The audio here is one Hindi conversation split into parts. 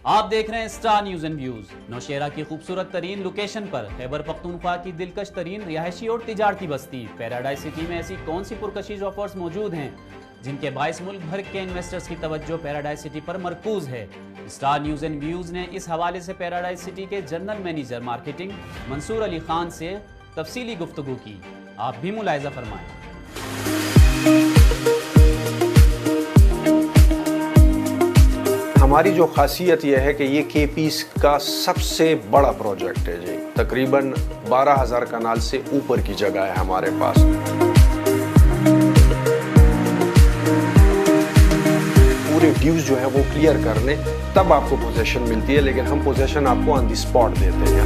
आप देख रहे हैं Star News and Views. Nowshera की खूबसूरत तरीन लोकेशन पर खैबर पख्तूनख्वा की दिलकश तरीन रिहायशी और तिजारती बस्ती पैराडाइज सिटी में ऐसी कौन सी पुरकशिश ऑफर्स मौजूद हैं जिनके बायस मुल्क भर के इन्वेस्टर्स की तवज्जो पैराडाइज सिटी पर मरकूज है। स्टार न्यूज एंड व्यूज ने इस हवाले से पैराडाइज सिटी के general manager marketing Mansoor Ali Khan से तफसीली गुफ्तगू की। आप भी मुलाहिजा फरमाएं। हमारी जो खासियत यह है कि ये केपीस का सबसे बड़ा प्रोजेक्ट है जी। तकरीबन 12,000 कनाल से ऊपर की जगह है हमारे पास। पूरे ड्यूज जो है वो क्लियर कर लें तब आपको पोजीशन मिलती है, लेकिन हम पोजीशन आपको ऑन द स्पॉट देते हैं।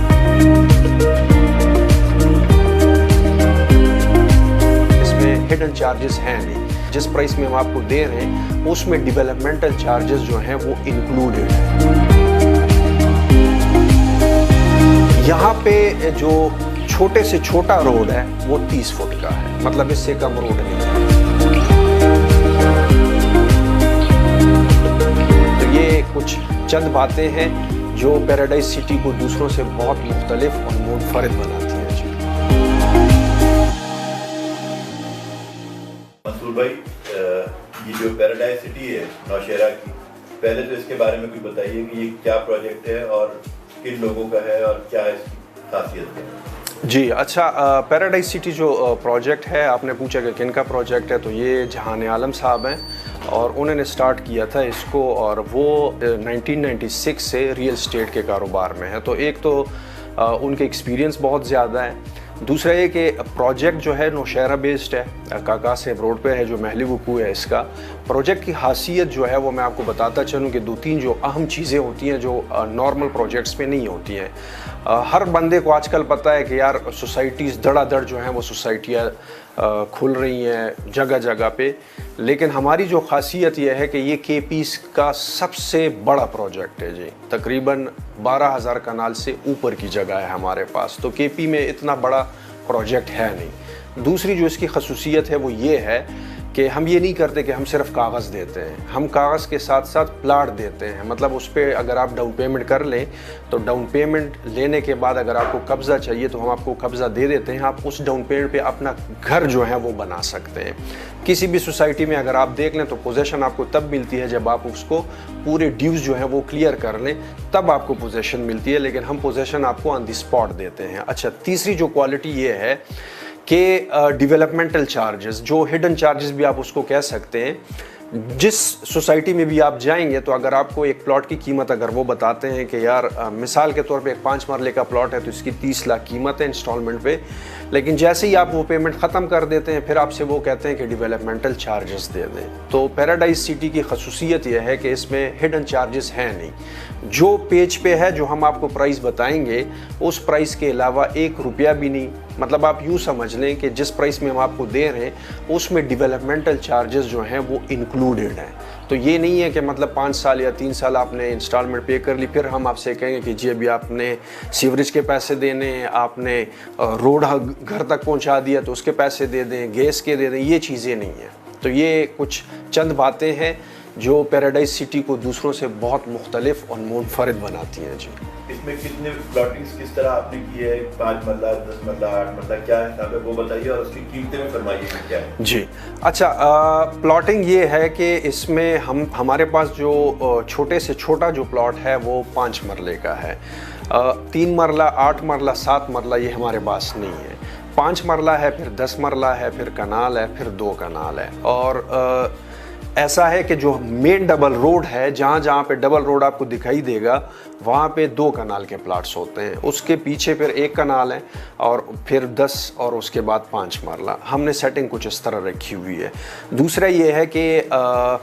इसमें हिडन चार्जेस हैं नहीं। जिस प्राइस में हम आपको दे रहे हैं उसमें डेवलपमेंटल चार्जेस जो हैं वो इंक्लूडेड है। यहाँ पे जो छोटे से छोटा रोड है वो 30 फुट का है, मतलब इससे कम रोड नहीं है। तो ये कुछ चंद बातें हैं जो पैराडाइज सिटी को दूसरों से बहुत मुख्तलिफ और मुनफरिद बनाती है जी। मंसूर भाई, ये जो पैराडाइज सिटी है नौशेरा की, पहले तो इसके बारे में कुछ बताइए कि ये क्या प्रोजेक्ट है और किन लोगों का है और क्या इसकी खासियत है। जी अच्छा, पैराडाइज सिटी जो प्रोजेक्ट है, आपने पूछा कि किन का प्रोजेक्ट है, तो ये जहान आलम साहब हैं और उन्होंने स्टार्ट किया था इसको, और वो 1996 से रियल एस्टेट के कारोबार में है। तो एक तो उनके एक्सपीरियंस बहुत ज़्यादा है, दूसरा ये कि प्रोजेक्ट जो है नौशेरा बेस्ड है, काका सेब रोड पे है जो महली वकू है इसका। प्रोजेक्ट की खासियत जो है वो मैं आपको बताता चलूँ कि 2-3 जो अहम चीज़ें होती हैं जो नॉर्मल प्रोजेक्ट्स में नहीं होती हैं। हर बंदे को आजकल पता है कि यार सोसाइटीज़ धड़ाधड़ जो हैं वो सोसाइटियाँ खुल रही हैं जगह जगह पे, लेकिन हमारी जो खासियत यह है कि ये केपीस का सबसे बड़ा प्रोजेक्ट है जी। तकरीबन 12,000 कनाल से ऊपर की जगह है हमारे पास, तो केपी में इतना बड़ा प्रोजेक्ट है नहीं। दूसरी जो इसकी खसूसियत है वो ये है कि हम ये नहीं करते कि हम सिर्फ कागज़ देते हैं, हम कागज़ के साथ साथ प्लाट देते हैं। मतलब उस पर अगर आप डाउन पेमेंट कर लें तो डाउन पेमेंट लेने के बाद अगर आपको कब्ज़ा चाहिए तो हम आपको कब्ज़ा दे देते हैं। आप उस डाउन पेमेंट पे अपना घर जो है वो बना सकते हैं। किसी भी सोसाइटी में अगर आप देख लें तो पोजीशन आपको तब मिलती है जब आप उसको पूरे ड्यूज जो है वो क्लियर कर लें, तब आपको पोजीशन मिलती है, लेकिन हम पोजीशन आपको ऑन द स्पॉट देते हैं। अच्छा, तीसरी जो क्वालिटी ये है कि डेवलपमेंटल चार्जेस, जो हिडन चार्जेस भी आप उसको कह सकते हैं, जिस सोसाइटी में भी आप जाएंगे तो अगर आपको एक प्लॉट की कीमत अगर वो बताते हैं कि यार मिसाल के तौर पे एक 5 मरले का प्लॉट है तो इसकी 30 लाख कीमत है इंस्टॉलमेंट पे, लेकिन जैसे ही आप वो पेमेंट ख़त्म कर देते हैं फिर आपसे वो कहते हैं कि डेवलपमेंटल चार्जेस दे दें। तो पैराडाइज सिटी की खसूसियत यह है कि इसमें हिडन चार्जेस हैं नहीं। जो पेज पे है, जो हम आपको प्राइस बताएंगे, उस प्राइस के अलावा 1 रुपया भी नहीं। मतलब आप यूँ समझ लें कि जिस प्राइस में हम आपको दे रहे हैं उसमें डेवलपमेंटल चार्जेस जो हैं वो इंक्लूडेड हैं। तो ये नहीं है कि मतलब 5 साल या 3 साल आपने इंस्टॉलमेंट पे कर ली फिर हम आपसे कहेंगे कि जी अभी आपने सीवरेज के पैसे देने हैं, आपने रोड घर तक पहुंचा दिया तो उसके पैसे दे दें, गैस के दे दें, ये चीज़ें नहीं हैं। तो ये कुछ चंद बातें हैं जो पैराडाइज सिटी को दूसरों से बहुत मुख्तलिफ और मुनफरिद बनाती हैं जी। इसमें कितने प्लॉटिंग्स किस तरह आपने की है, 5 मरला, 10 मरला, 8 मरला, क्या हिसाब है वो बताइए और उसकी कीमतें में फरमाइए क्या है जी। अच्छा, प्लॉटिंग ये है कि इसमें हमारे पास जो छोटे से छोटा जो प्लॉट है वो 5 मरले का है। 3 मरला, 8 मरला, 7 मरला ये हमारे पास नहीं है। 5 मरला है, फिर 10 मरला है, फिर कनाल है, फिर 2 कनाल है। और ऐसा है कि जो मेन डबल रोड है, जहाँ जहाँ पे डबल रोड आपको दिखाई देगा वहाँ पे 2 कनाल के प्लाट्स होते हैं। उसके पीछे फिर 1 कनाल है और फिर 10 और उसके बाद 5 मरला। हमने सेटिंग कुछ इस तरह रखी हुई है। दूसरा ये है कि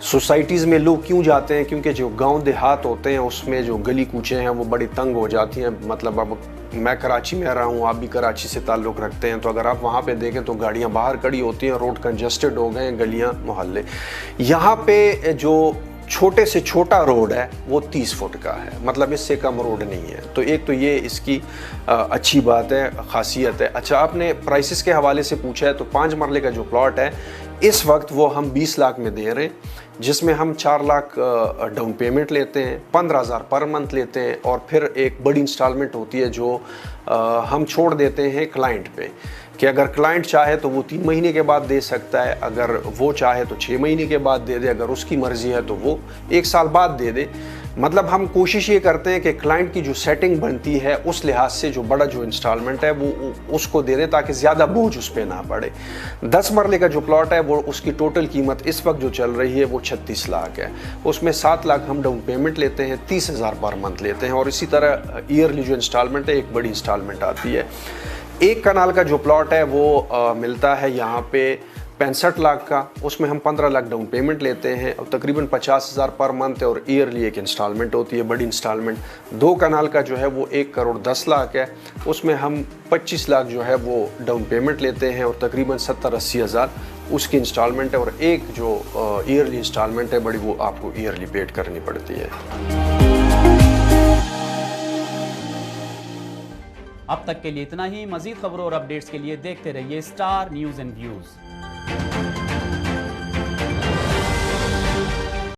सोसाइटीज़ में लोग क्यों जाते हैं, क्योंकि जो गांव देहात होते हैं उसमें जो गली कूचे हैं वो बड़ी तंग हो जाती हैं। मतलब अब मैं कराची में रहा हूँ, आप भी कराची से ताल्लुक़ रखते हैं, तो अगर आप वहाँ पे देखें तो गाड़ियाँ बाहर खड़ी होती हैं, रोड कंजस्टेड हो गए हैं, गलियाँ मोहल्ले। यहाँ पे जो छोटे से छोटा रोड है वो 30 फुट का है, मतलब इससे कम रोड नहीं है। तो एक तो ये इसकी अच्छी बात है, खासियत है। अच्छा, आपने प्राइसेस के हवाले से पूछा है, तो 5 मरले का जो प्लॉट है इस वक्त वो हम 20 लाख में दे रहे हैं, जिसमें हम 4 लाख डाउन पेमेंट लेते हैं, 15,000 पर मंथ लेते हैं, और फिर एक बड़ी इंस्टॉलमेंट होती है जो हम छोड़ देते हैं क्लाइंट पे, कि अगर क्लाइंट चाहे तो वो 3 महीने के बाद दे सकता है, अगर वो चाहे तो 6 महीने के बाद दे दे, अगर उसकी मर्जी है तो वो 1 साल बाद दे दे। मतलब हम कोशिश ये करते हैं कि क्लाइंट की जो सेटिंग बनती है उस लिहाज से जो बड़ा जो इंस्टॉलमेंट है वो उसको दे दे, ताकि ज़्यादा बोझ उस पर ना पड़े। 10 मरले का जो प्लॉट है वो उसकी टोटल कीमत इस वक्त जो चल रही है वो 36 लाख है। उसमें 7 लाख हम डाउन पेमेंट लेते हैं, 30,000 पर मंथ लेते हैं, और इसी तरह ईयरली जो इंस्टॉलमेंट है एक बड़ी इंस्टॉलमेंट आती है। 1 कनाल का जो प्लॉट है वो मिलता है यहाँ पे 65 लाख का, उसमें हम 15 लाख डाउन पेमेंट लेते हैं और तकरीबन 50,000 पर मंथ है, और ईयरली एक इंस्टॉलमेंट होती है, बड़ी इंस्टॉलमेंट। 2 कनाल का जो है वो 1 करोड़ 10 लाख है, उसमें हम 25 लाख जो है वो डाउन पेमेंट लेते हैं और तकरीबन 70-80 हज़ार उसकी इंस्टॉलमेंट है, और एक जो ईयरली इंस्टॉलमेंट है बड़ी वो आपको ईयरली पेड करनी पड़ती है। अब तक के लिए इतना ही। मजीद खबरों और अपडेट्स के लिए देखते रहिए स्टार न्यूज़ एंड व्यूज़।